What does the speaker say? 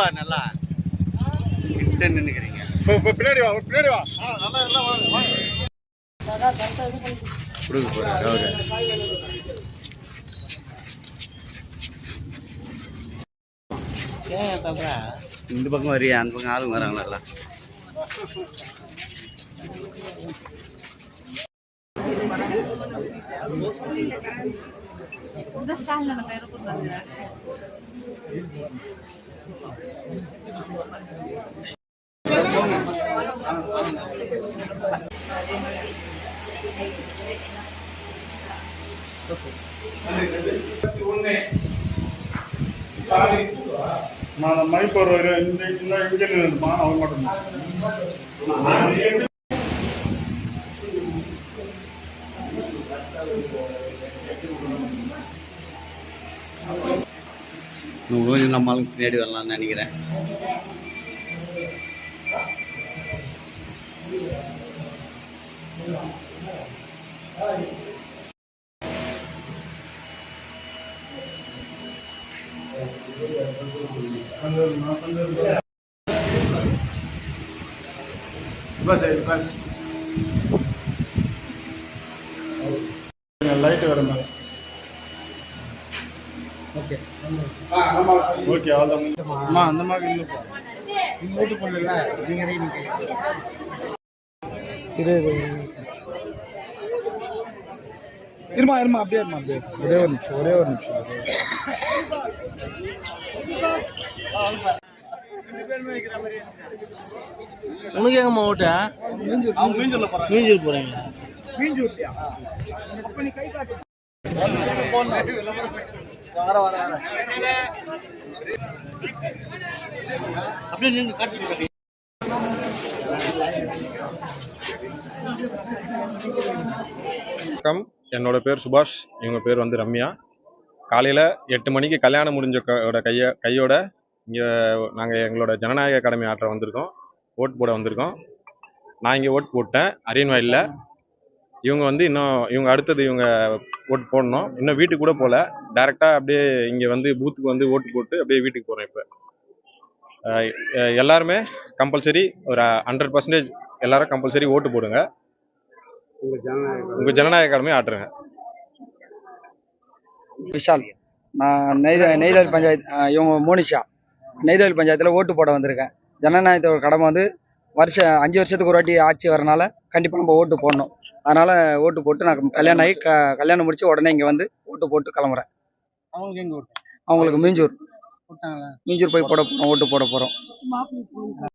வா நல்லா கிட்ட நின்னுக்கிறீங்க. பின்னாடி வா நல்லா கொடுக்க போறாரு அவரு. இந்த பக்கம் வரியா, அந்த பக்கம் ஆளுங்க வராங்களா? இந்த ஸ்டால்ல நம்ம கையில கொடுத்தாங்க. நான் மைக் ஒரு இந்த இன்ஜின் அவன் மட்டும் கொஞ்சம் நம்மளும் பின்னாடி வரலாம்னு நினைக்கிறேன். லைட் வர மாதிரி. ஓகே ஓகே அவ்வளோதான். அந்த மாதிரி ஓட்டு பண்ணல நீங்கள் இருமா அப்படியே ஒரே ஒரு நிமிஷம். உனக்கு எங்கம்மா ஓட்டா? மீஞ்சூர் போறீங்க? அப்படியே நின்று காட்டி. வணக்கம், என்னோட பேர் சுபாஷ், இவங்க பேர் வந்து ரம்யா. காலையில் 8 மணிக்கு கல்யாணம் முடிஞ்ச கையோட இங்கே நாங்கள் எங்களோட ஜனநாயக அகாடமி ஆற்ற வந்திருக்கோம். ஓட்டு போட வந்திருக்கோம். நான் இங்கே ஓட்டு போட்டேன் அரியன் வயலில். இவங்க வந்து இவங்க அடுத்தது ஓட்டு போடணும். இன்னும் வீட்டுக்கு கூட போகல. டைரெக்டாக அப்படியே இங்கே வந்து பூத்துக்கு வந்து ஓட்டு போட்டு அப்படியே வீட்டுக்கு போகிறேன். இப்போ எல்லாருமே கம்பல்சரி ஒரு 100% எல்லாரும் கம்பல்சரி ஓட்டு போடுங்க. உங்கள் ஜனநாயக அகாடமி ஆற்றுங்க. விஷால், நான் நெய்தல் பஞ்சாயத்து, இவங்க மோனிஷா, நெய்தல் பஞ்சாயத்தில் ஓட்டு போட வந்திருக்கேன். ஜனநாயகத்தோட கடமை வந்து 5 வருஷத்துக்கு ஒரு வாட்டி ஆட்சி வரனால கண்டிப்பாக நம்ம ஓட்டு போடணும். அதனால் ஓட்டு போட்டு நான் கல்யாணம் முடிச்சு உடனே இங்கே வந்து ஓட்டு போட்டு கிளம்புறேன். அவங்களுக்கு மீஞ்சூர் போய் ஓட்டு போட போகிறோம்.